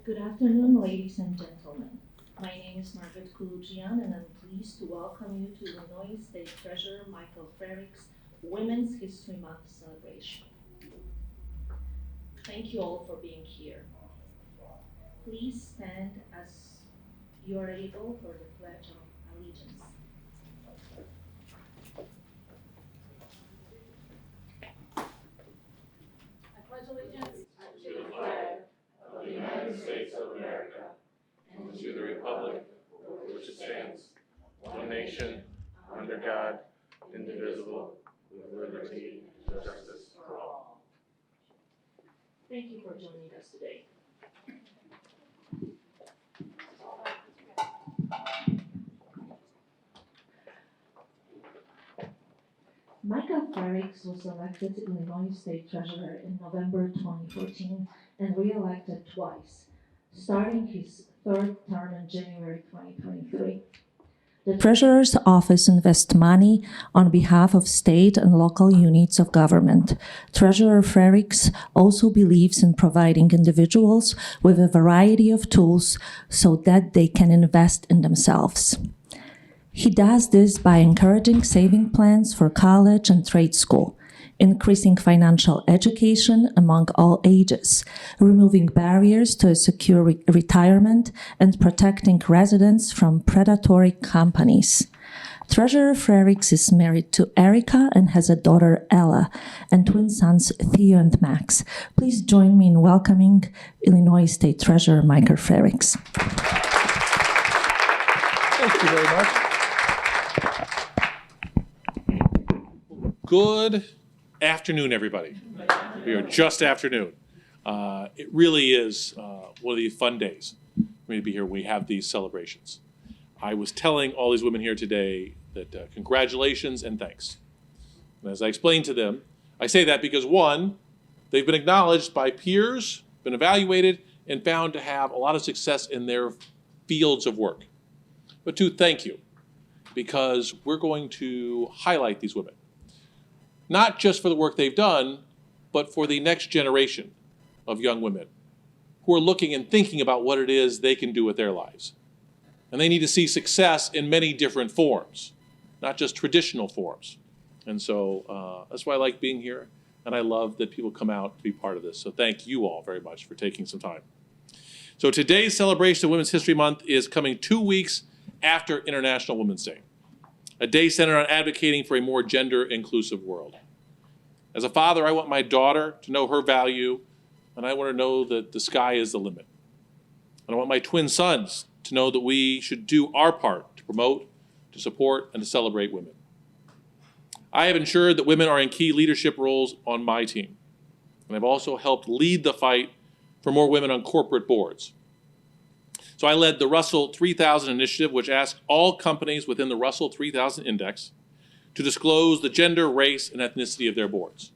Good afternoon, ladies and gentlemen. My name is Margaret Kulujian, and I'm pleased to welcome you to Illinois State Treasurer Michael Frerichs' Women's History Month celebration. Thank you all for being here. Please stand as you are able for the Pledge of Allegiance. I pledge allegiance to the flag of the United States of America and to the republic for which it stands, one nation, under God, indivisible, with liberty and justice for all. Thank you for joining us today. Michael Frerichs was elected Illinois State Treasurer in November 2014 and re-elected twice, starting his third term in January 2023. The Treasurer's Office invests money on behalf of state and local units of government. Treasurer Frerichs also believes in providing individuals with a variety of tools so that they can invest in themselves. He does this by encouraging saving plans for college and trade school, increasing financial education among all ages, removing barriers to a secure retirement, and protecting residents from predatory companies. Treasurer Frerichs is married to Erica and has a daughter, Ella, and twin sons, Theo and Max. Please join me in welcoming Illinois State Treasurer Michael Frerichs. Thank you very much. Good afternoon, everybody. We are just afternoon. It really is one of the fun days for me to be here when we have these celebrations. I was telling all these women here today that congratulations and thanks. And as I explained to them, I say that because one, they've been acknowledged by peers, been evaluated, and found to have a lot of success in their fields of work. But two, thank you, because we're going to highlight these women. Not just for the work they've done, but for the next generation of young women who are looking and thinking about what it is they can do with their lives. And they need to see success in many different forms, not just traditional forms. And so that's why I like being here, and I love that people come out to be part of this. So thank you all very much for taking some time. So today's celebration of Women's History Month is coming 2 weeks after International Women's Day, a day centered on advocating for a more gender-inclusive world. As a father, I want my daughter to know her value, and I want her to know that the sky is the limit. And I want my twin sons to know that we should do our part to promote, to support, and to celebrate women. I have ensured that women are in key leadership roles on my team, and I've also helped lead the fight for more women on corporate boards. So I led the Russell 3000 initiative, which asked all companies within the Russell 3000 index to disclose the gender, race, and ethnicity of their boards.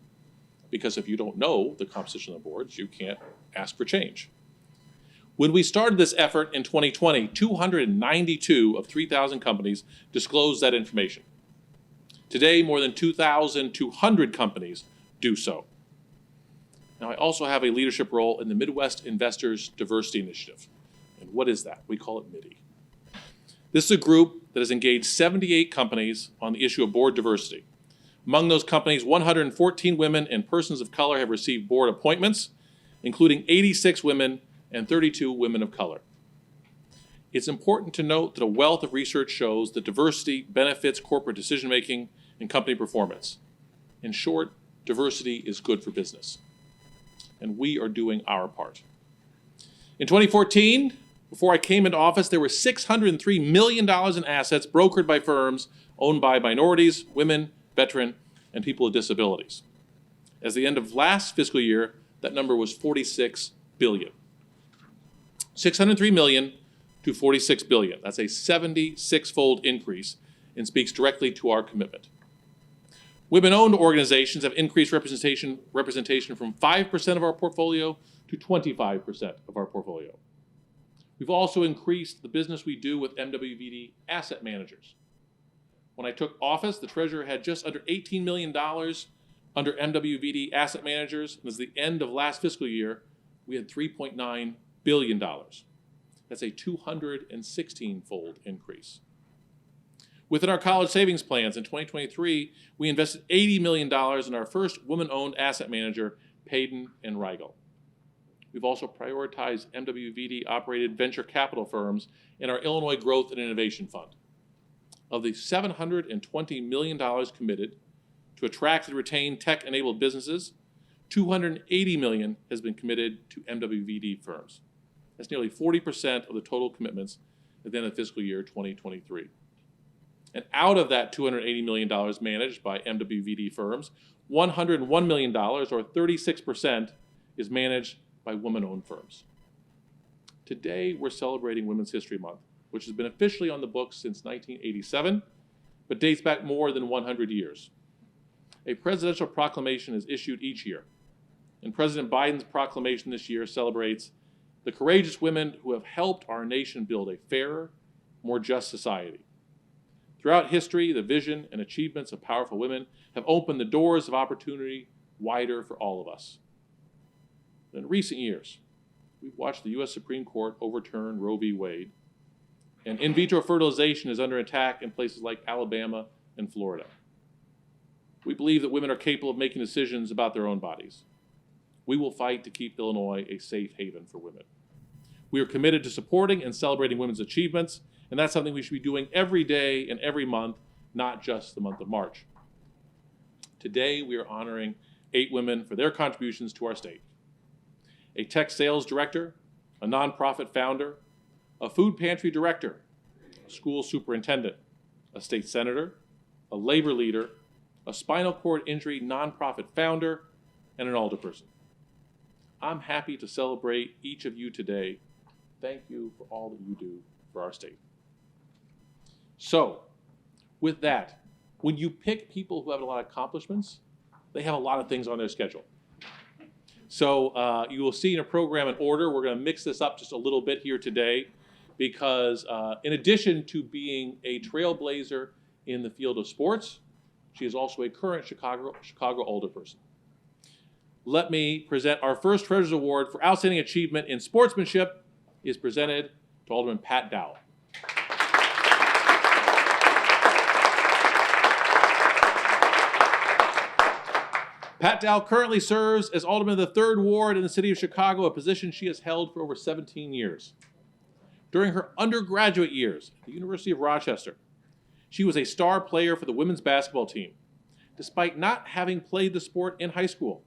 Because if you don't know the composition of the boards, you can't ask for change. When we started this effort in 2020, 292 of 3,000 companies disclosed that information. Today, more than 2,200 companies do so. Now, I also have a leadership role in the Midwest Investors Diversity Initiative. And what is that? We call it MIDI. This is a group that has engaged 78 companies on the issue of board diversity. Among those companies, 114 women and persons of color have received board appointments, including 86 women and 32 women of color. It's important to note that a wealth of research shows that diversity benefits corporate decision-making and company performance. In short, diversity is good for business. And we are doing our part. In 2014, before I came into office, there were $603 million in assets brokered by firms owned by minorities, women, veteran, and people with disabilities. As the end of last fiscal year, that number was $46 billion. 603 million to 46 billion. That's a 76-fold increase and speaks directly to our commitment. Women-owned organizations have increased representation from 5% of our portfolio to 25% of our portfolio. We've also increased the business we do with MWVD asset managers. When I took office, the treasurer had just under $18 million under MWVD asset managers, and as the end of last fiscal year, we had $3.9 billion. That's a 216-fold increase. Within our college savings plans in 2023, we invested $80 million in our first women-owned asset manager, Payden and Rigel. We've also prioritized MWVD-operated venture capital firms in our Illinois Growth and Innovation Fund. Of the $720 million committed to attract and retain tech-enabled businesses, $280 million has been committed to MWVD firms. That's nearly 40% of the total commitments at the end of fiscal year 2023. And out of that $280 million managed by MWVD firms, $101 million, or 36%, is managed by women-owned firms. Today, we're celebrating Women's History Month, which has been officially on the books since 1987, but dates back more than 100 years. A presidential proclamation is issued each year, and President Biden's proclamation this year celebrates the courageous women who have helped our nation build a fairer, more just society. Throughout history, the vision and achievements of powerful women have opened the doors of opportunity wider for all of us. In recent years, we've watched the U.S. Supreme Court overturn Roe v. Wade, and in vitro fertilization is under attack in places like Alabama and Florida. We believe that women are capable of making decisions about their own bodies. We will fight to keep Illinois a safe haven for women. We are committed to supporting and celebrating women's achievements, and that's something we should be doing every day and every month, not just the month of March. Today, we are honoring 8 women for their contributions to our state. A tech sales director, a nonprofit founder, a food pantry director, a school superintendent, a state senator, a labor leader, a spinal cord injury nonprofit founder, and an alderperson. I'm happy to celebrate each of you today. Thank you for all that you do for our state. So, with that, when you pick people who have a lot of accomplishments, they have a lot of things on their schedule. So you will see in a program in order, we're going to mix this up just a little bit here today because in addition to being a trailblazer in the field of sports, she is also a current Chicago alderperson. Let me present our first Treasurer's Award for Outstanding Achievement in Sportsmanship is presented to Alderman Pat Dowell. Pat Dowell currently serves as Alderman of the 3rd Ward in the city of Chicago, a position she has held for over 17 years. During her undergraduate years at the University of Rochester, she was a star player for the women's basketball team, despite not having played the sport in high school.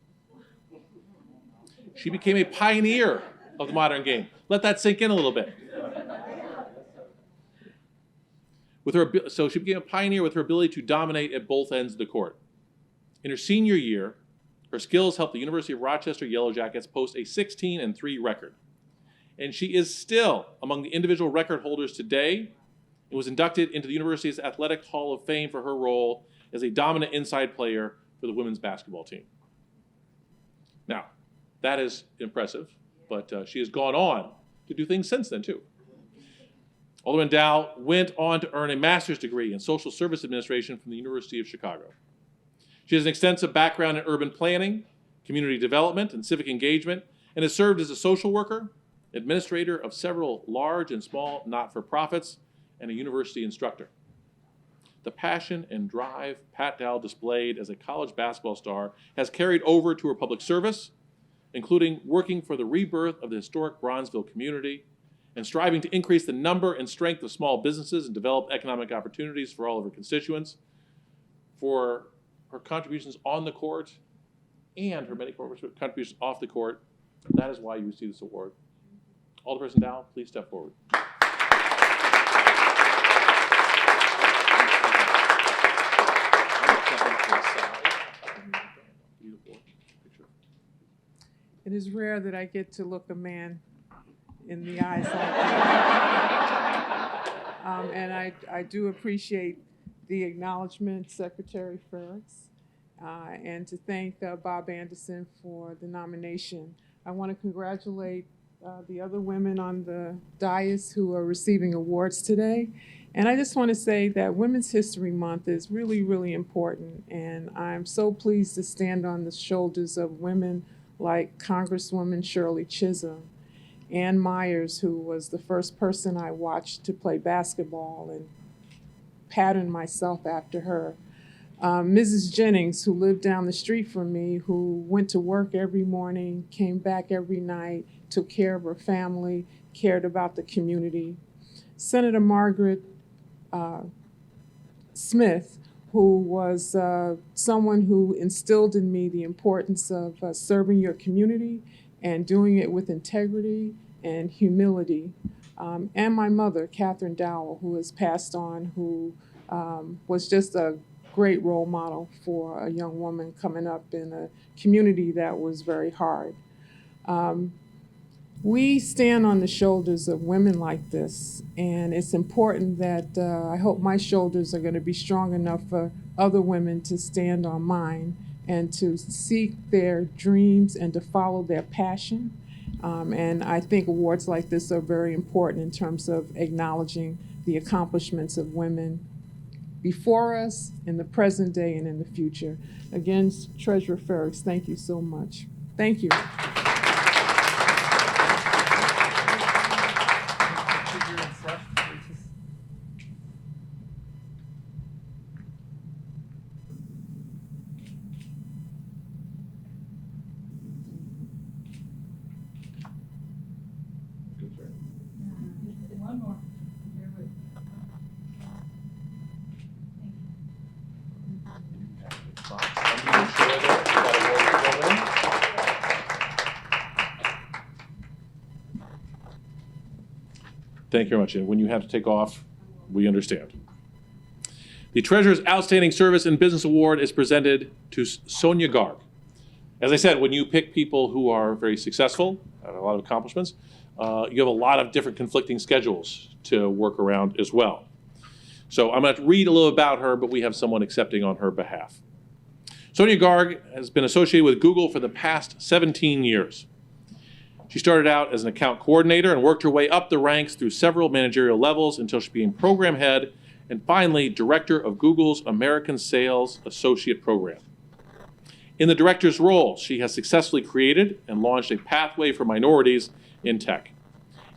She became a pioneer of the modern game. Let that sink in a little bit. So she became a pioneer with her ability to dominate at both ends of the court. In her senior year, her skills helped the University of Rochester Yellow Jackets post a 16-3 record. And she is still among the individual record holders today and was inducted into the university's Athletic Hall of Fame for her role as a dominant inside player for the women's basketball team. Now, that is impressive, but she has gone on to do things since then, too. Alderman Dowell went on to earn a master's degree in social service administration from the University of Chicago. She has an extensive background in urban planning, community development, and civic engagement, and has served as a social worker, administrator of several large and small not-for-profits, and a university instructor. The passion and drive Pat Dowell displayed as a college basketball star has carried over to her public service, including working for the rebirth of the historic Bronzeville community and striving to increase the number and strength of small businesses and develop economic opportunities for all of her constituents. For her contributions on the court and her many contributions off the court, that is why you receive this award. Alderperson Dowell, please step forward. It is rare that I get to look a man in the eyes like that. And I do appreciate the acknowledgement, Secretary Frerichs, and to thank Bob Anderson for the nomination. I want to congratulate the other women on the dais who are receiving awards today. And I just want to say that Women's History Month is really, really important. And I'm so pleased to stand on the shoulders of women like Congresswoman Shirley Chisholm. Ann Myers, who was the first person I watched to play basketball and patterned myself after her. Mrs. Jennings, who lived down the street from me, who went to work every morning, came back every night, took care of her family, cared about the community. Senator Margaret Smith, who was someone who instilled in me the importance of serving your community and doing it with integrity and humility. And my mother, Catherine Dowell, who has passed on, who was just a great role model for a young woman coming up in a community that was very hard. We stand on the shoulders of women like this, and it's important that I hope my shoulders are going to be strong enough for other women to stand on mine and to seek their dreams and to follow their passion. And I think awards like this are very important in terms of acknowledging the accomplishments of women before us, in the present day, and in the future. Again, Treasurer Frerichs, thank you so much. Thank you. One more. Thank you very much. And when you have to take off, we understand. The Treasurer's Outstanding Service in Business Award is presented to Sonia Garg. As I said, when you pick people who are very successful, have a lot of accomplishments, you have a lot of different conflicting schedules to work around as well. So I'm going to read a little about her, but we have someone accepting on her behalf. Sonia Garg has been associated with Google for the past 17 years. She started out as an account coordinator and worked her way up the ranks through several managerial levels until she became program head and finally director of Google's American Sales Associate Program. In the director's role, she has successfully created and launched a pathway for minorities in tech,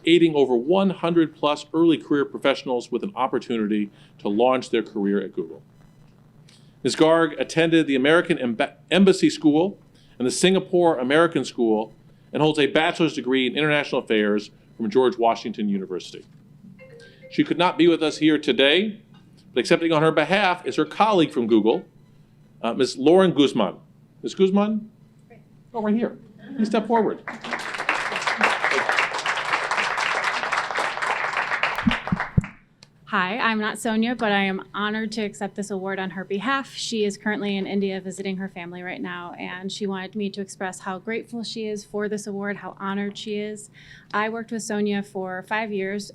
aiding over 100 plus early career professionals with an opportunity to launch their career at Google. Ms. Garg attended the American Embassy School and the Singapore American School and holds a bachelor's degree in international affairs from George Washington University. She could not be with us here today, but accepting on her behalf is her colleague from Google, Ms. Lauren Guzman. Ms. Guzman? Oh, right here. Please step forward. Hi, I'm not Sonia, but I am honored to accept this award on her behalf. She is currently in India visiting her family right now, and she wanted me to express how grateful she is for this award, how honored she is. I worked with Sonia for 5 years.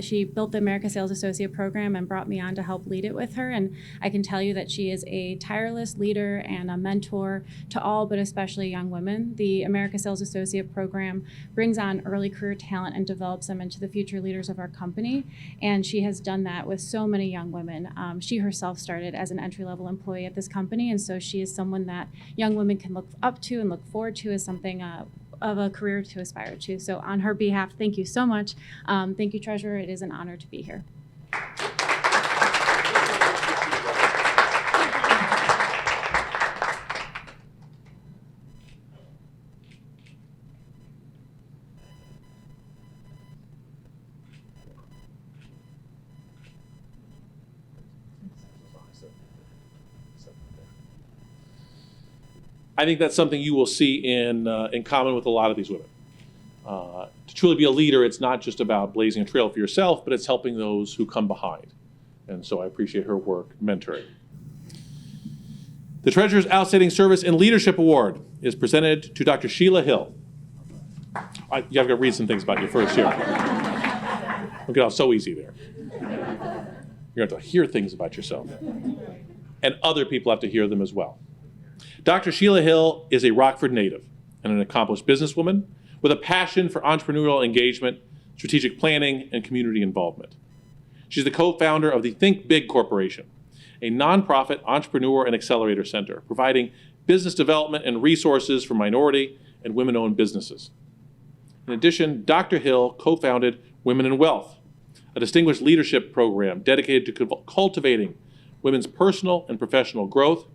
She built the America Sales Associate Program and brought me on to help lead it with her, and I can tell you that she is a tireless leader and a mentor to all, but especially young women. The America Sales Associate Program brings on early career talent and develops them into the future leaders of our company. And she has done that with so many young women. She herself started as an entry-level employee at this company, and so she is someone that young women can look up to and look forward to as something of a career to aspire to. So on her behalf, thank you so much. Thank you, Treasurer. It is an honor to be here. I think that's something you will see in common with a lot of these women. To truly be a leader, it's not just about blazing a trail for yourself, but it's helping those who come behind. And so I appreciate her work mentoring. The Treasurer's Outstanding Service in Leadership Award is presented to Dr. Sheila Hill. I've got to read some things about you first here. Don't get off so easy there. You're going to have to hear things about yourself. And other people have to hear them as well. Dr. Sheila Hill is a Rockford native and an accomplished businesswoman with a passion for entrepreneurial engagement, strategic planning, and community involvement. She's the co-founder of the Think Big Corporation, a nonprofit entrepreneur and accelerator center, providing business development and resources for minority and women-owned businesses. In addition, Dr. Hill co-founded Women in Wealth, a distinguished leadership program dedicated to cultivating women's personal and professional growth.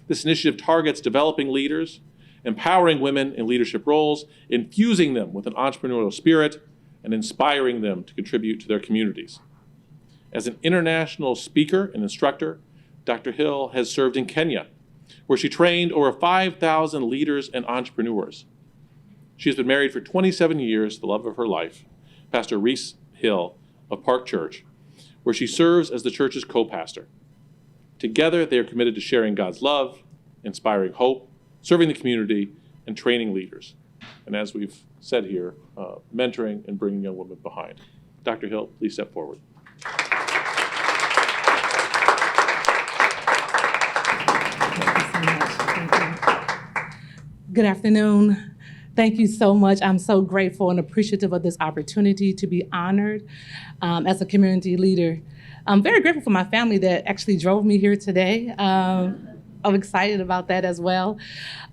This initiative targets developing leaders, empowering women in leadership roles, infusing them with an entrepreneurial spirit, and inspiring them to contribute to their communities. As an international speaker and instructor, Dr. Hill has served in Kenya, where she trained over 5,000 leaders and entrepreneurs. She has been married for 27 years to the love of her life, Pastor Reese Hill of Park Church, where she serves as the church's co-pastor. Together, they are committed to sharing God's love, inspiring hope, serving the community, and training leaders. And as we've said here, mentoring and bringing young women behind. Dr. Hill, please step forward. Good afternoon. Thank you so much. I'm so grateful and appreciative of this opportunity to be honored as a community leader. I'm very grateful for my family that actually drove me here today. I'm excited about that as well.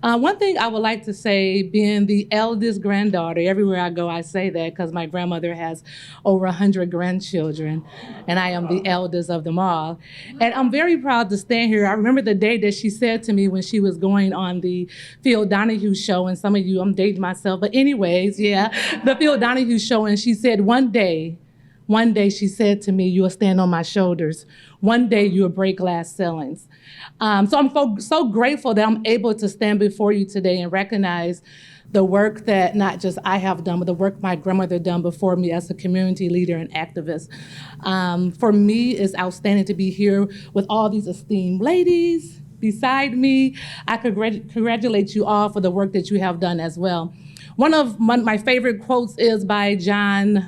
One thing I would like to say, being the eldest granddaughter, everywhere I go I say that because my grandmother has over 100 grandchildren and I am the eldest of them all. And I'm very proud to stand here. I remember the day that she said to me when she was going on the Phil Donahue show, and some of you, I'm dating myself, but anyways, yeah, the Phil Donahue show, and she said, one day she said to me, you'll stand on my shoulders. One day you'll break glass ceilings. So I'm so grateful that I'm able to stand before you today and recognize the work that not just I have done, but the work my grandmother done before me as a community leader and activist. For me, it's outstanding to be here with all these esteemed ladies beside me. I congratulate you all for the work that you have done as well. One of my favorite quotes is by John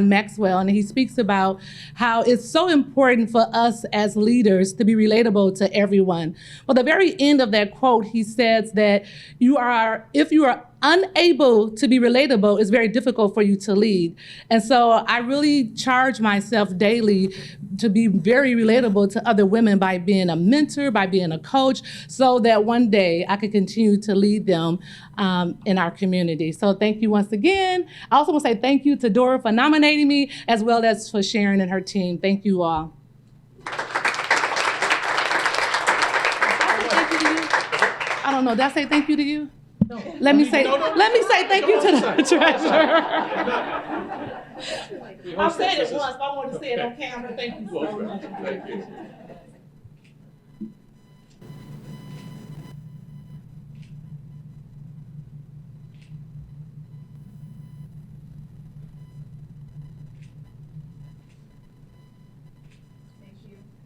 Maxwell, and he speaks about how it's so important for us as leaders to be relatable to everyone. Well, the very end of that quote, he says that if you are unable to be relatable, it's very difficult for you to lead. And so I really charge myself daily to be very relatable to other women by being a mentor, by being a coach, so that one day I could continue to lead them in our community. So thank you once again. I also want to say thank you to Dora for nominating me, as well as for Sharon and her team. Thank you all. I don't know, did I say thank you to you? No. Let me say thank you to the treasurer. I've said it once, but I want to say it on camera. Thank you so much. Thank you.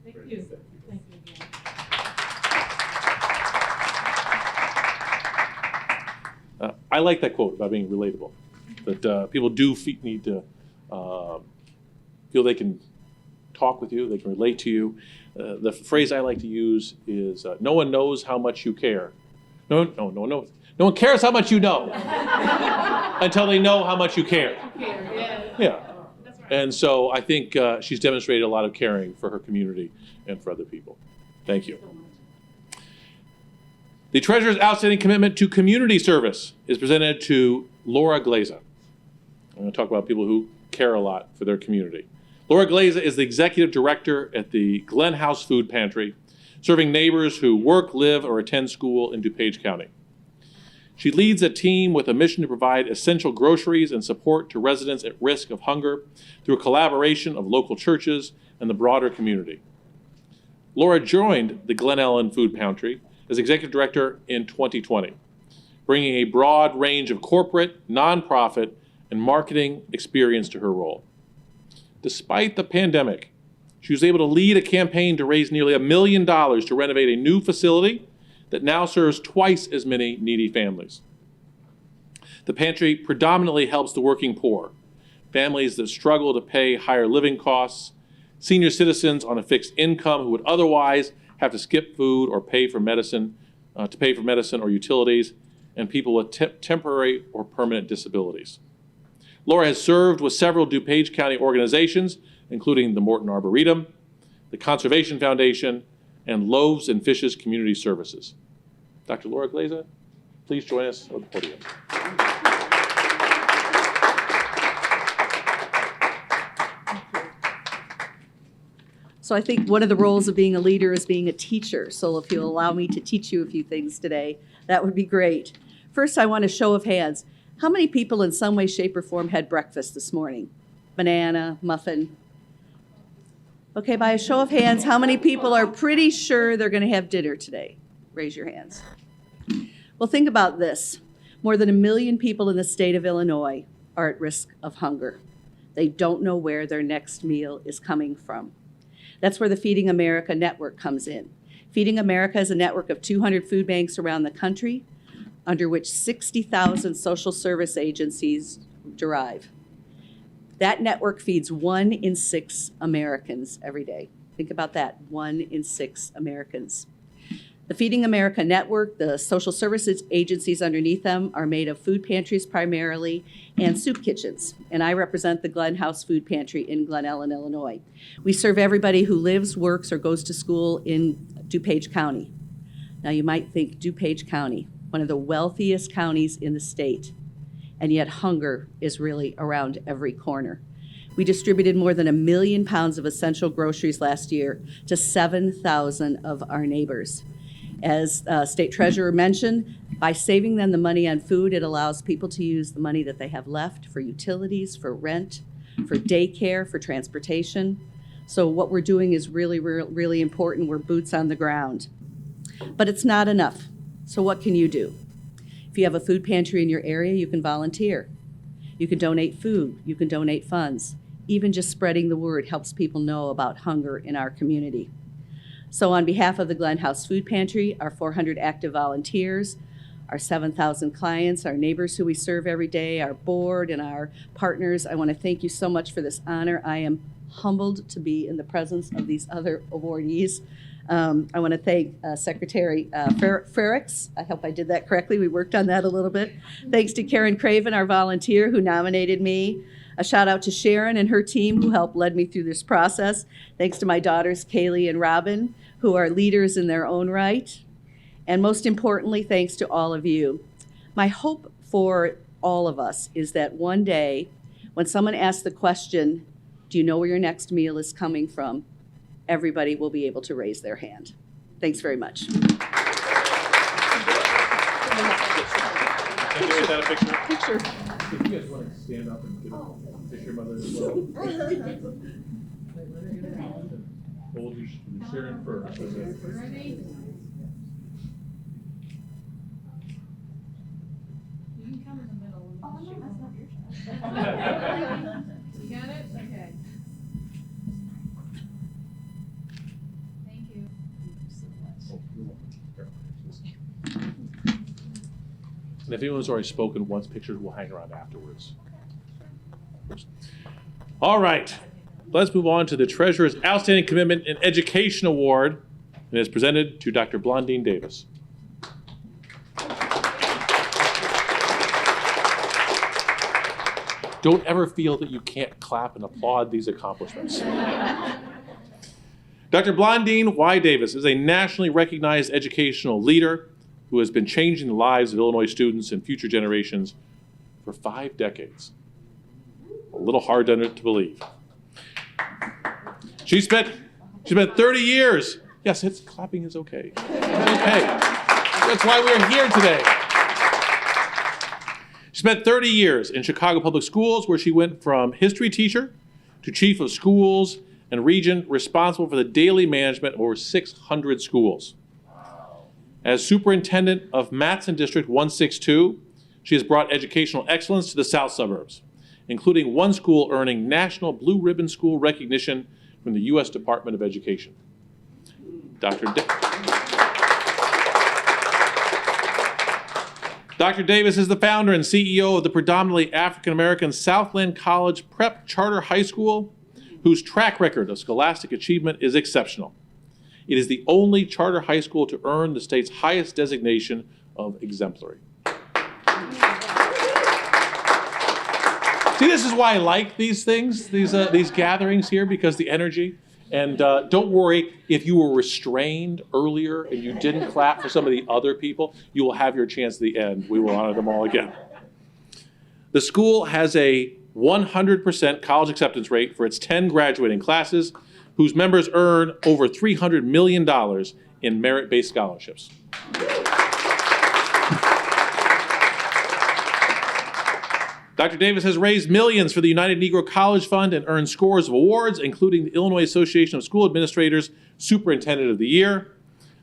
Thank you. Thank you again. I like that quote about being relatable, that people do need to feel they can talk with you, they can relate to you. The phrase I like to use is, no one knows how much you care. No one cares how much you know until they know how much you care. Yeah. And so I think she's demonstrated a lot of caring for her community and for other people. Thank you. The Treasurer's outstanding commitment to community service is presented to Laura Glaza. I'm going to talk about people who care a lot for their community. Laura Glaza is the executive director at the Glen House Food Pantry, serving neighbors who work, live, or attend school in DuPage County. She leads a team with a mission to provide essential groceries and support to residents at risk of hunger through a collaboration of local churches and the broader community. Laura joined the Glen Ellen Food Pantry as executive director in 2020, bringing a broad range of corporate, nonprofit, and marketing experience to her role. Despite the pandemic, she was able to lead a campaign to raise nearly $1 million to renovate a new facility that now serves twice as many needy families. The pantry predominantly helps the working poor, families that struggle to pay higher living costs, senior citizens on a fixed income who would otherwise have to skip food or pay for medicine or utilities, and people with temporary or permanent disabilities. Laura has served with several DuPage County organizations, including the Morton Arboretum, the Conservation Foundation, and Loaves and Fishes Community Services. Dr. Laura Glaza, please join us at the podium. So I think one of the roles of being a leader is being a teacher. So if you'll allow me to teach you a few things today, that would be great. First, I want a show of hands. How many people in some way, shape, or form had breakfast this morning? Banana, muffin? Okay, by a show of hands, how many people are pretty sure they're going to have dinner today? Raise your hands. Well, think about this. More than 1 million people in the state of Illinois are at risk of hunger. They don't know where their next meal is coming from. That's where the Feeding America network comes in. Feeding America is a network of 200 food banks around the country, under which 60,000 social service agencies derive. That network feeds 1 in 6 Americans every day. Think about that, 1 in 6 Americans. The Feeding America network, the social services agencies underneath them, are made of food pantries primarily and soup kitchens. And I represent the Glen House Food Pantry in Glen Ellen, Illinois. We serve everybody who lives, works, or goes to school in DuPage County. Now you might think DuPage County, one of the wealthiest counties in the state, and yet hunger is really around every corner. We distributed more than 1 million pounds of essential groceries last year to 7,000 of our neighbors. As State Treasurer mentioned, by saving them the money on food, it allows people to use the money that they have left for utilities, for rent, for daycare, for transportation. So what we're doing is really, really important. We're boots on the ground. But it's not enough. So what can you do? If you have a food pantry in your area, you can volunteer. You can donate food. You can donate funds. Even just spreading the word helps people know about hunger in our community. So on behalf of the Glen House Food Pantry, our 400 active volunteers, our 7,000 clients, our neighbors who we serve every day, our board, and our partners, I want to thank you so much for this honor. I am humbled to be in the presence of these other awardees. I want to thank Secretary Frerichs. I hope I did that correctly. We worked on that a little bit. Thanks to Karen Craven, our volunteer, who nominated me. A shout out to Sharon and her team who helped lead me through this process. Thanks to my daughters, Kaylee and Robin, who are leaders in their own right. And most importantly, thanks to all of you. My hope for all of us is that one day, when someone asks the question, do you know where your next meal is coming from? Everybody will be able to raise their hand. Thanks very much. Can you get a picture? Picture. If you guys want to stand up and give a picture, mother, as well. Hold you, Sharon first. Ready? You can come in the middle. Oh, no, that's not your shot. You got it? Okay. Thank you. And if anyone's already spoken once, pictures will hang around afterwards. All right, let's move on to the Treasurer's Outstanding Commitment in Education Award, and it's presented to Dr. Blondine Davis. Don't ever feel that you can't clap and applaud these accomplishments. Dr. Blondine Y. Davis is a nationally recognized educational leader who has been changing the lives of Illinois students and future generations for 5 decades. A little hard to believe. She spent 30 years. Yes, clapping is okay. Okay. That's why we're here today. She spent 30 years in Chicago Public Schools, where she went from history teacher to chief of schools and region responsible for the daily management of over 600 schools. As superintendent of Matson District 162, she has brought educational excellence to the south suburbs, including one school earning National Blue Ribbon School recognition from the U.S. Department of Education. Dr. Davis is the founder and CEO of the predominantly African-American Southland College Prep Charter High School, whose track record of scholastic achievement is exceptional. It is the only charter high school to earn the state's highest designation of exemplary. See, this is why I like these things, these gatherings here, because the energy. And don't worry, if you were restrained earlier and you didn't clap for some of the other people, you will have your chance at the end. We will honor them all again. The school has a 100% college acceptance rate for its 10 graduating classes, whose members earn over $300 million in merit-based scholarships. Dr. Davis has raised millions for the United Negro College Fund and earned scores of awards, including the Illinois Association of School Administrators Superintendent of the Year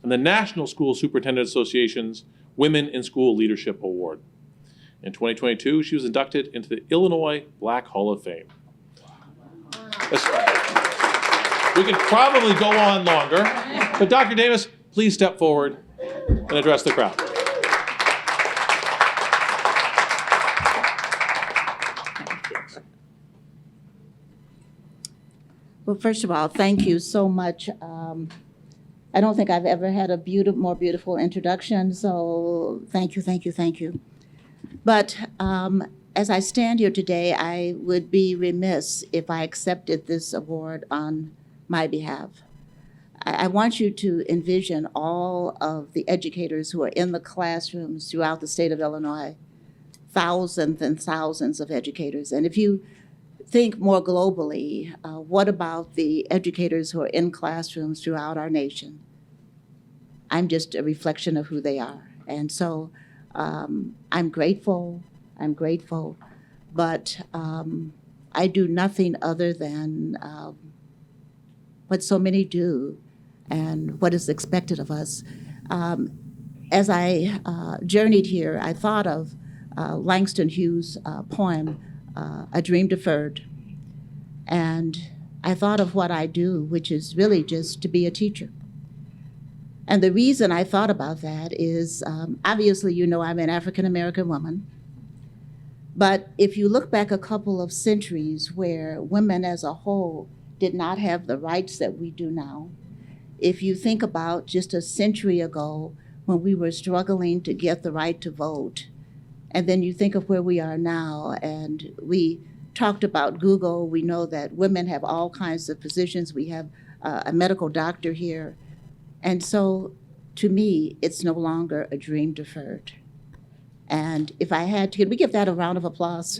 and the National School Superintendent Association's Women in School Leadership Award. In 2022, she was inducted into the Illinois Black Hall of Fame. We could probably go on longer, but Dr. Davis, please step forward and address the crowd. Well, first of all, thank you so much. I don't think I've ever had a more beautiful introduction, so thank you, thank you, thank you. But as I stand here today, I would be remiss if I accepted this award on my behalf. I want you to envision all of the educators who are in the classrooms throughout the state of Illinois, thousands and thousands of educators. And if you think more globally, what about the educators who are in classrooms throughout our nation? I'm just a reflection of who they are. And so I'm grateful, but I do nothing other than what so many do and what is expected of us. As I journeyed here, I thought of Langston Hughes' poem, A Dream Deferred. And I thought of what I do, which is really just to be a teacher. And the reason I thought about that is, obviously, you know, I'm an African-American woman. But if you look back a couple of centuries where women as a whole did not have the rights that we do now, if you think about just a century ago when we were struggling to get the right to vote, and then you think of where we are now, and we talked about Google. We know that women have all kinds of positions. We have a medical doctor here. And so, to me, it's no longer a dream deferred. And if I had to, can we give that a round of applause?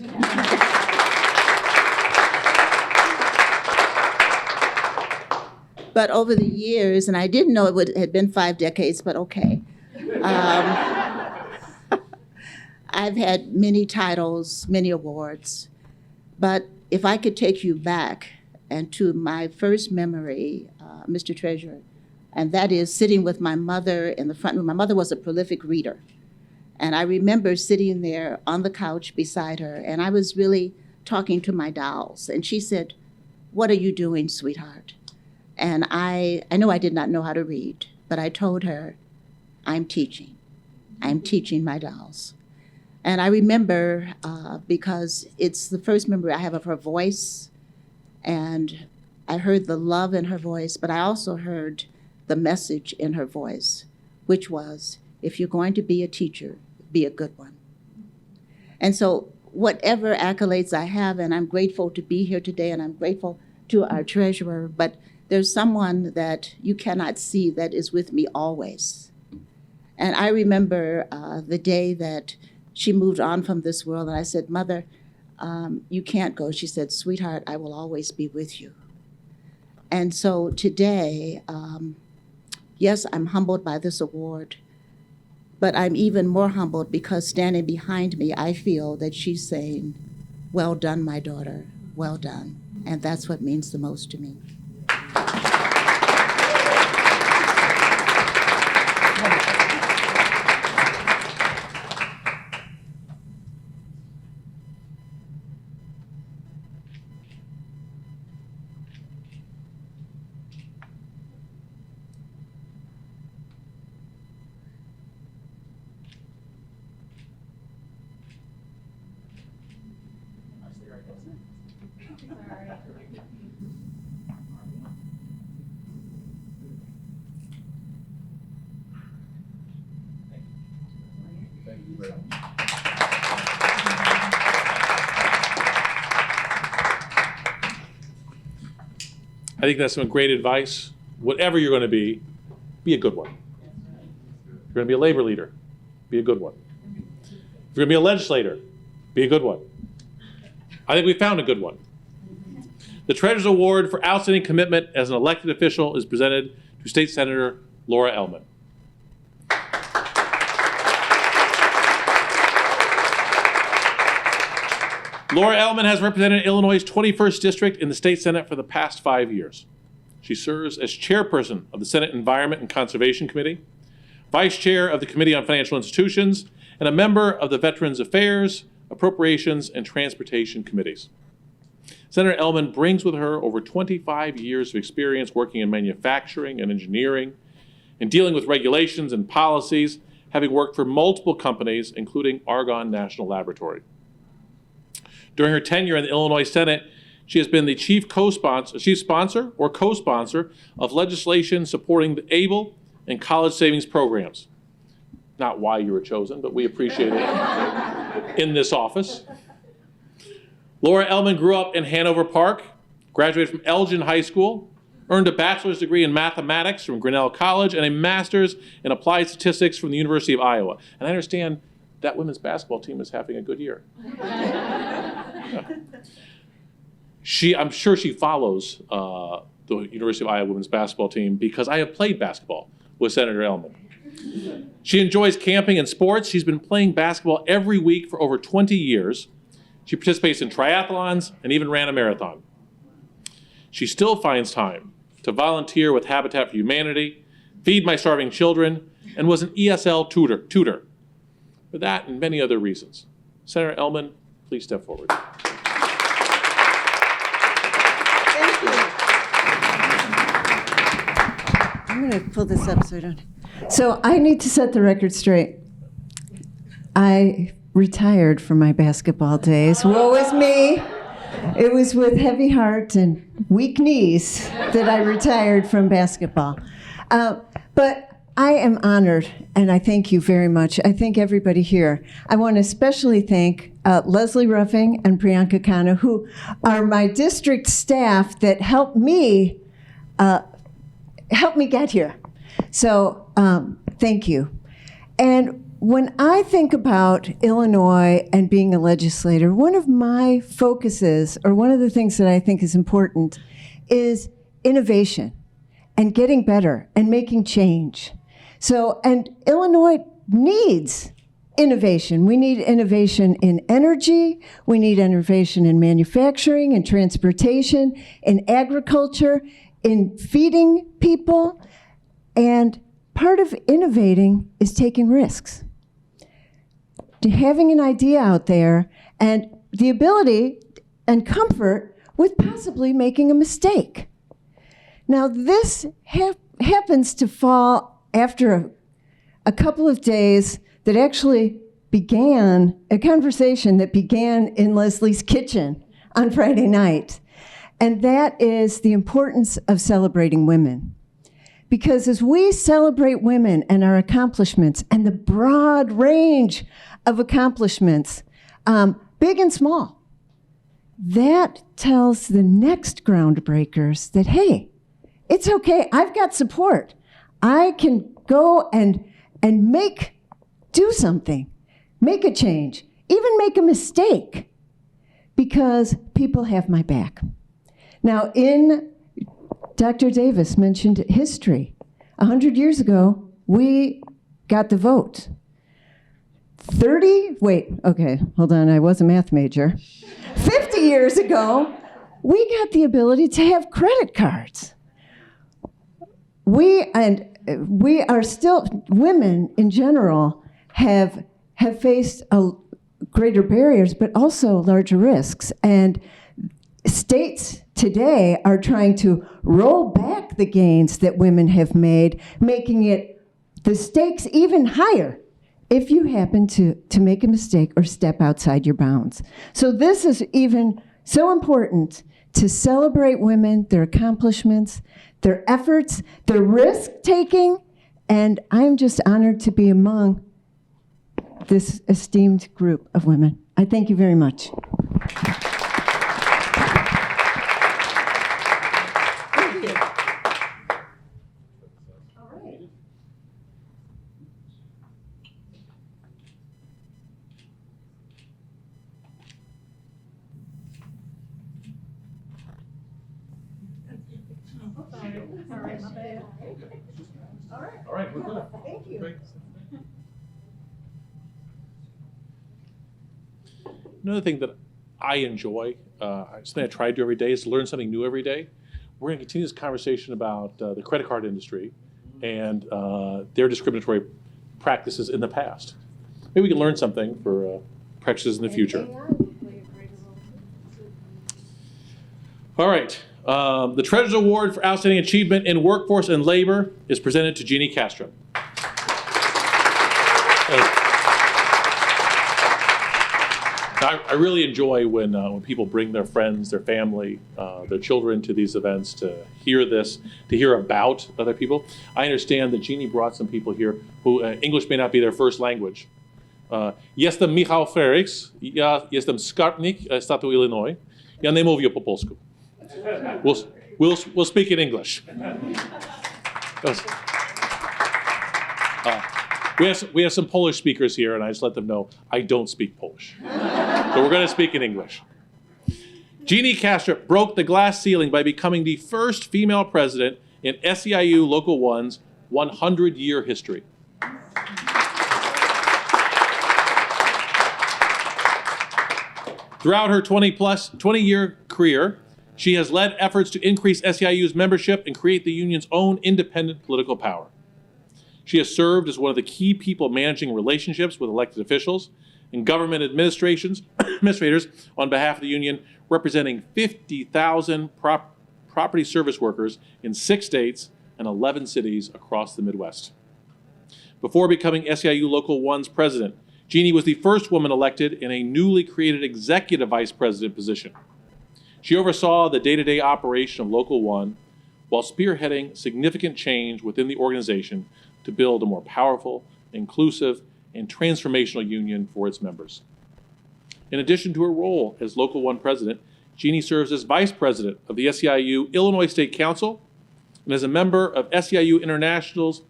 But over the years, and I didn't know it had been 5 decades, but okay. I've had many titles, many awards. But if I could take you back and to my first memory, Mr. Treasurer, and that is sitting with my mother in the front room. My mother was a prolific reader. And I remember sitting there on the couch beside her, and I was really talking to my dolls. And she said, "What are you doing, sweetheart?" And I know I did not know how to read, but I told her, I'm teaching my dolls. And I remember, because it's the first memory I have of her voice, and I heard the love in her voice, but I also heard the message in her voice, which was, if you're going to be a teacher, be a good one. And so whatever accolades I have, and I'm grateful to be here today, and I'm grateful to our treasurer, but there's someone that you cannot see that is with me always. And I remember the day that she moved on from this world, and I said, "Mother, you can't go." She said, "Sweetheart, I will always be with you." And so today, yes, I'm humbled by this award, but I'm even more humbled because standing behind me, I feel that she's saying, "Well done, my daughter, well done." And that's what means the most to me. I think that's some great advice. Whatever you're going to be a good one. If you're going to be a labor leader, be a good one. If you're going to be a legislator, be a good one. I think we found a good one. The Treasurer's Award for Outstanding Commitment as an Elected Official is presented to State Senator Laura Ellman. Laura Ellman has represented Illinois' 21st District in the State Senate for the past 5 years. She serves as chairperson of the Senate Environment and Conservation Committee, vice chair of the Committee on Financial Institutions, and a member of the Veterans Affairs, Appropriations, and Transportation Committees. Senator Ellman brings with her over 25 years of experience working in manufacturing and engineering, and dealing with regulations and policies, having worked for multiple companies, including Argonne National Laboratory. During her tenure in the Illinois Senate, she has been the chief sponsor or co-sponsor of legislation supporting the ABLE and college savings programs. Not why you were chosen, but we appreciate it in this office. Laura Ellman grew up in Hanover Park, graduated from Elgin High School, earned a bachelor's degree in mathematics from Grinnell College, and a master's in applied statistics from the University of Iowa. And I understand that women's basketball team is having a good year. I'm sure she follows the University of Iowa women's basketball team because I have played basketball with Senator Ellman. She enjoys camping and sports. She's been playing basketball every week for over 20 years. She participates in triathlons and even ran a marathon. She still finds time to volunteer with Habitat for Humanity, feed my starving children, and was an ESL tutor. For that and many other reasons. Senator Ellman, please step forward. Thank you. I'm going to pull this up so I don't. So I need to set the record straight. I retired from my basketball days. Woe is me. It was with heavy heart and weak knees that I retired from basketball. But I am honored, and I thank you very much. I thank everybody here. I want to especially thank Leslie Ruffing and Priyanka Khanna, who are my district staff that helped me get here. So thank you. And when I think about Illinois and being a legislator, one of my focuses, or one of the things that I think is important, is innovation and getting better and making change. So, and Illinois needs innovation. We need innovation in energy. We need innovation in manufacturing and transportation, in agriculture, in feeding people. And part of innovating is taking risks. Having an idea out there and the ability and comfort with possibly making a mistake. Now, this happens to fall after a couple of days that actually began, a conversation that began in Leslie's kitchen on Friday night. And that is the importance of celebrating women. Because as we celebrate women and our accomplishments and the broad range of accomplishments, big and small, that tells the next groundbreakers that, hey, it's okay, I've got support. I can go and do something, make a change, even make a mistake, because people have my back. Now, Dr. Davis mentioned history. 100 years ago, we got the vote. Hold on, I was a math major. 50 years ago, we got the ability to have credit cards. We are still, women in general have faced greater barriers, but also larger risks. And states today are trying to roll back the gains that women have made, making it the stakes even higher if you happen to make a mistake or step outside your bounds. So this is even so important to celebrate women, their accomplishments, their efforts, their risk-taking, and I'm just honored to be among this esteemed group of women. I thank you very much. Thank you. All right. Sorry, my bad. All right, we're good. Thank you. Great. Another thing that I enjoy, something I try to do every day, is to learn something new every day. We're going to continue this conversation about the credit card industry and their discriminatory practices in the past. Maybe we can learn something for practices in the future. All right. The Treasurer's Award for Outstanding Achievement in Workforce and Labor is presented to Jeannie Castro. I really enjoy when people bring their friends, their family, their children to these events to hear this, to hear about other people. I understand that Jeannie brought some people here who English may not be their first language. Jestem Michael Frerichs, ja jestem skarbnik statu Illinois. Ja nie mówię po polsku. We'll speak in English. We have some Polish speakers here, and I just let them know I don't speak Polish. So we're going to speak in English. Jeannie Castro broke the glass ceiling by becoming the first female president in SEIU Local 1's 100-year history. Throughout her 20-year career, she has led efforts to increase SEIU's membership and create the union's own independent political power. She has served as one of the key people managing relationships with elected officials and government administrators on behalf of the union, representing 50,000 property service workers in 6 states and 11 cities across the Midwest. Before becoming SEIU Local 1's president, Jeannie was the first woman elected in a newly created executive vice president position. She oversaw the day-to-day operation of Local 1 while spearheading significant change within the organization to build a more powerful, inclusive, and transformational union for its members. In addition to her role as Local 1 president, Jeannie serves as vice president of the SEIU Illinois State Council and is a member of SEIU International's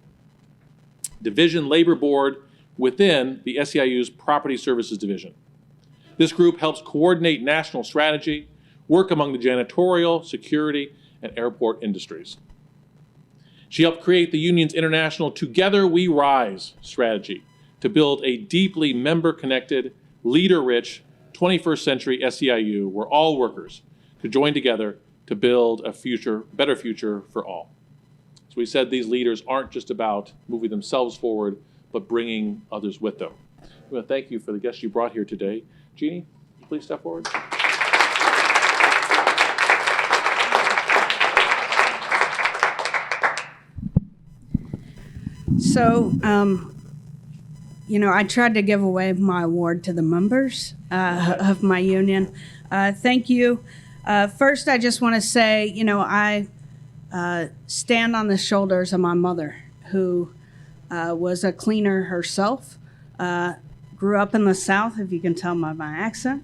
Division Labor Board within the SEIU's Property Services Division. This group helps coordinate national strategy, work among the janitorial, security, and airport industries. She helped create the union's international Together We Rise strategy to build a deeply member-connected, leader-rich 21st century SEIU where all workers could join together to build a better future for all. So we said these leaders aren't just about moving themselves forward, but bringing others with them. I want to thank you for the guests you brought here today. Jeannie, please step forward. So, I tried to give away my award to the members of my union. Thank you. First, I just want to say, I stand on the shoulders of my mother, who was a cleaner herself, grew up in the South, if you can tell by my accent.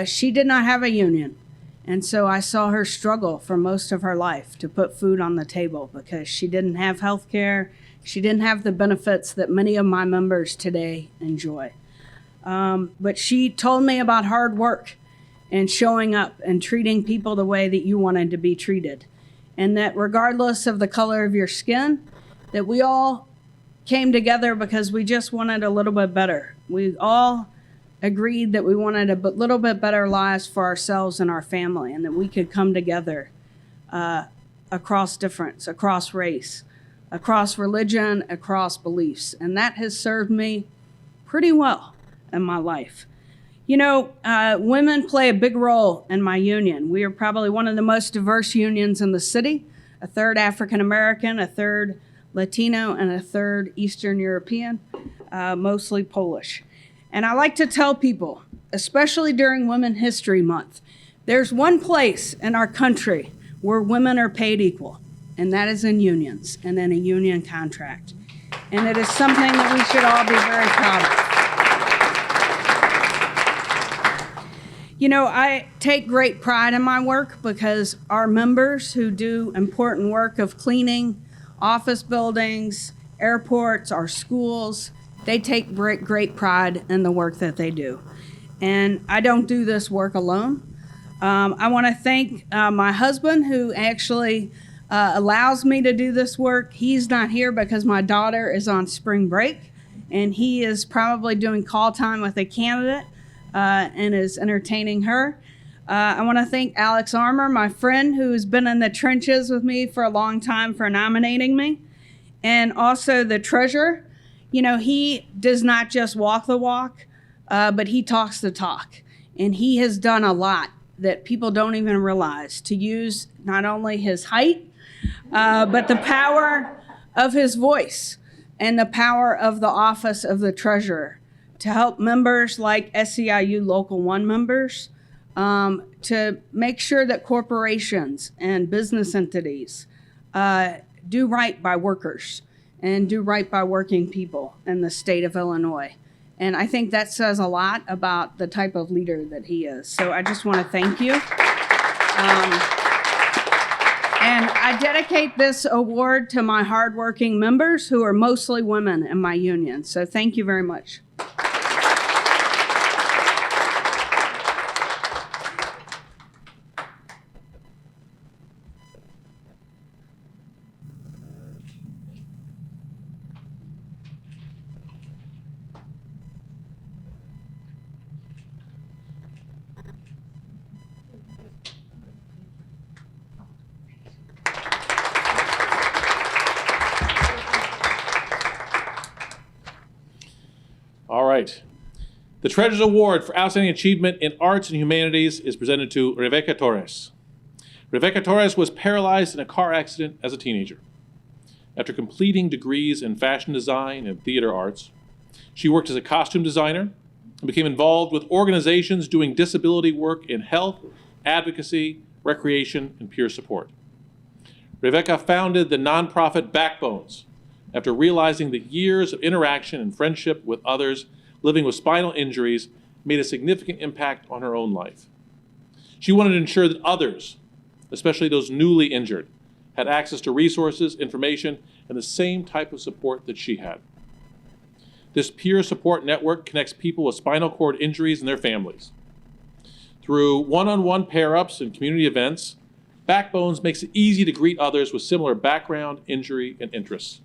She did not have a union. And so I saw her struggle for most of her life to put food on the table because she didn't have health care. She didn't have the benefits that many of my members today enjoy. But she told me about hard work and showing up and treating people the way that you wanted to be treated. And that regardless of the color of your skin, that we all came together because we just wanted a little bit better. We all agreed that we wanted a little bit better lives for ourselves and our family, and that we could come together across difference, across race, across religion, across beliefs. And that has served me pretty well in my life. Women play a big role in my union. We are probably one of the most diverse unions in the city, a third African American, a third Latino, and a third Eastern European, mostly Polish. And I like to tell people, especially during Women's History Month, there's one place in our country where women are paid equal, and that is in unions and in a union contract. And it is something that we should all be very proud of. I take great pride in my work because our members who do important work of cleaning office buildings, airports, our schools, they take great pride in the work that they do. And I don't do this work alone. I want to thank my husband, who actually allows me to do this work. He's not here because my daughter is on spring break, and he is probably doing call time with a candidate and is entertaining her. I want to thank Alex Armour, my friend who's been in the trenches with me for a long time, for nominating me. And also the treasurer. You know, he does not just walk the walk, but he talks the talk. And he has done a lot that people don't even realize, to use not only his height, but the power of his voice and the power of the office of the treasurer to help members like SEIU Local 1 members to make sure that corporations and business entities do right by workers and do right by working people in the state of Illinois. And I think that says a lot about the type of leader that he is. So I just want to thank you. And I dedicate this award to my hardworking members who are mostly women in my union. So thank you very much. All right. The Treasurer's Award for Outstanding Achievement in Arts and Humanities is presented to Rebecca Torres. Rebecca Torres was paralyzed in a car accident as a teenager. After completing degrees in fashion design and theater arts, she worked as a costume designer and became involved with organizations doing disability work in health, advocacy, recreation, and peer support. Rebecca founded the nonprofit Backbones after realizing that years of interaction and friendship with others living with spinal injuries made a significant impact on her own life. She wanted to ensure that others, especially those newly injured, had access to resources, information, and the same type of support that she had. This peer support network connects people with spinal cord injuries and their families. Through one-on-one pair-ups and community events, Backbones makes it easy to greet others with similar background, injury, and interests.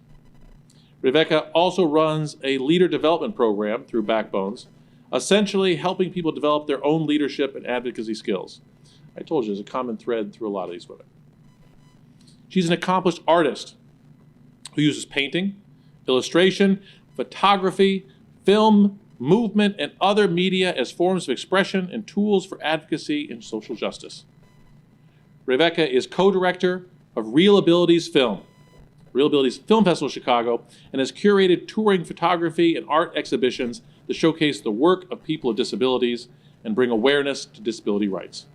Rebecca also runs a leader development program through Backbones, essentially helping people develop their own leadership and advocacy skills. I told you there's a common thread through a lot of these women. She's an accomplished artist who uses painting, illustration, photography, film, movement, and other media as forms of expression and tools for advocacy and social justice. Rebecca is co-director of Real Abilities Film Festival Chicago, and has curated touring photography and art exhibitions that showcase the work of people with disabilities and bring awareness to disability rights.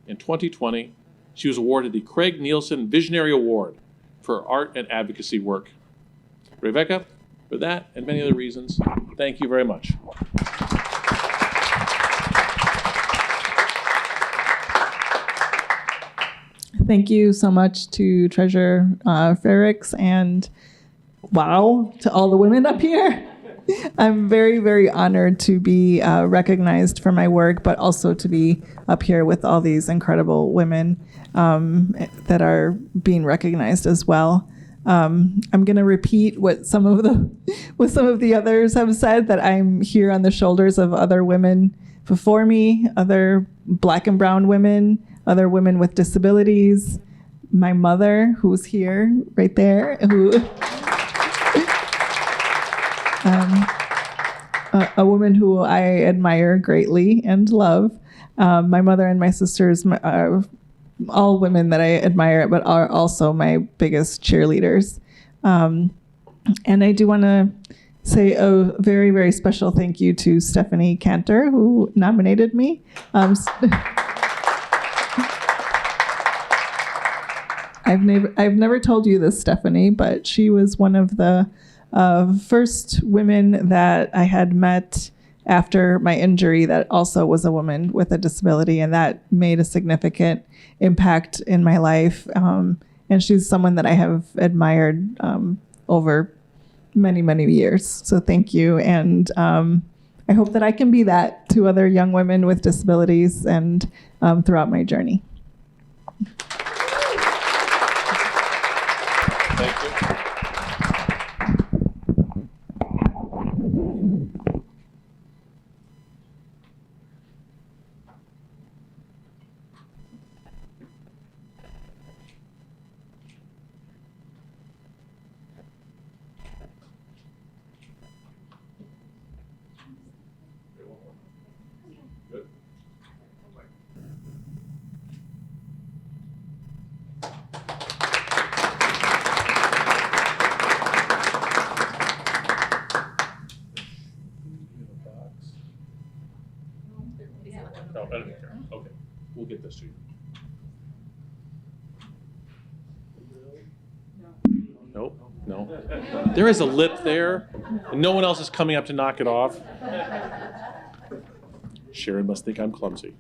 In 2020, she was awarded the Craig Nielsen Visionary Award for her art and advocacy work. Rebecca, for that and many other reasons, thank you very much. Thank you so much to Treasurer Frerichs, and wow, to all the women up here. I'm very, very honored to be recognized for my work, but also to be up here with all these incredible women that are being recognized as well. I'm going to repeat what some of the others have said, that I'm here on the shoulders of other women before me, other Black and brown women, other women with disabilities, my mother, who's here right there, a woman who I admire greatly and love. My mother and my sisters are all women that I admire, but are also my biggest cheerleaders. And I do want to say a very, very special thank you to Stephanie Cantor, who nominated me. I've never told you this, Stephanie, but she was one of the first women that I had met after my injury that also was a woman with a disability, and that made a significant impact in my life. And she's someone that I have admired over many, many years. So thank you. And I hope that I can be that to other young women with disabilities and throughout my journey. Thank you. No, underneath there. Okay, we'll get this to you. Nope, no. There is a lip there, and no one else is coming up to knock it off. Sharon must think I'm clumsy.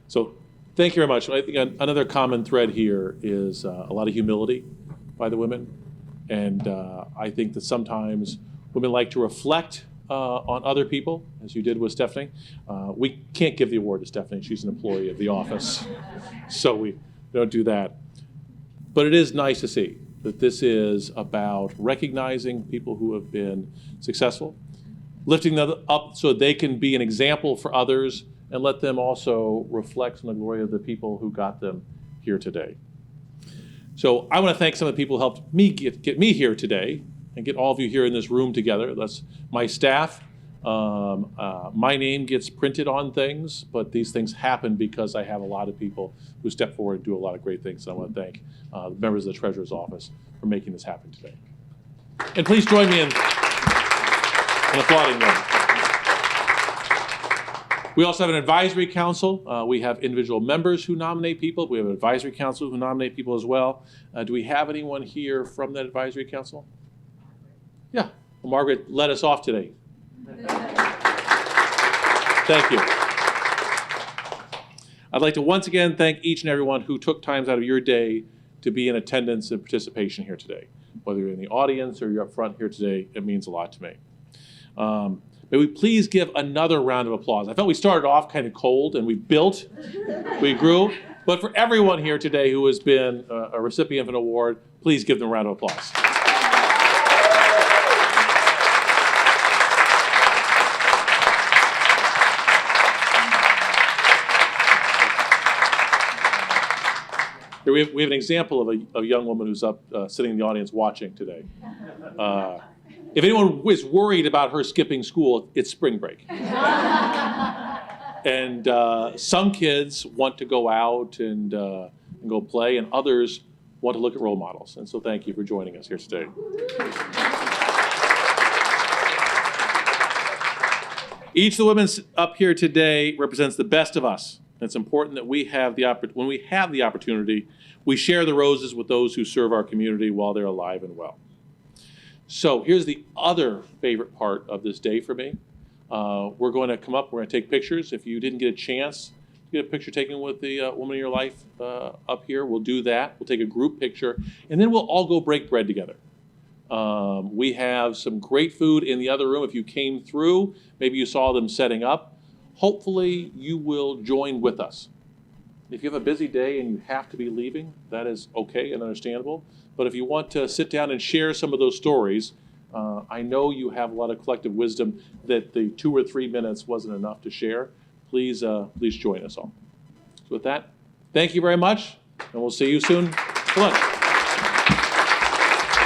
So, thank you very much. I think another common thread here is a lot of humility by the women, and I think that sometimes women like to reflect on other people, as you did with Stephanie. We can't give the award to Stephanie. She's an employee of the office, so we don't do that. But it is nice to see that this is about recognizing people who have been successful, lifting them up so they can be an example for others, and let them also reflect on the glory of the people who got them here today. So I want to thank some of the people who helped me get me here today, and get all of you here in this room together. That's my staff. My name gets printed on things, but these things happen because I have a lot of people who step forward and do a lot of great things. And I want to thank the members of the Treasurer's Office for making this happen today. And please join me in applauding them. We also have an advisory council. We have individual members who nominate people. We have an advisory council who nominate people as well. Do we have anyone here from that advisory council? Yeah, well, Margaret led us off today. Thank you. I'd like to once again thank each and everyone who took times out of your day to be in attendance and participation here today. Whether you're in the audience or you're up front here today, it means a lot to me. May we please give another round of applause. I felt we started off kind of cold and we built, we grew, but for everyone here today who has been a recipient of an award, please give them a round of applause. Here we have an example of a young woman who's up sitting in the audience watching today. If anyone is worried about her skipping school, it's spring break. And some kids want to go out and go play, and others want to look at role models. And so thank you for joining us here today. Each of the women up here today represents the best of us. It's important that when we have the opportunity, we share the roses with those who serve our community while they're alive and well. So here's the other favorite part of this day for me. We're going to come up, we're going to take pictures. If you didn't get a chance to get a picture taken with the woman in your life up here, we'll do that. We'll take a group picture, and then we'll all go break bread together. We have some great food in the other room. If you came through, maybe you saw them setting up. Hopefully you will join with us. If you have a busy day and you have to be leaving, that is okay and understandable. But if you want to sit down and share some of those stories, I know you have a lot of collective wisdom that the 2 or 3 minutes wasn't enough to share. Please join us all. So with that, thank you very much, and we'll see you soon for lunch.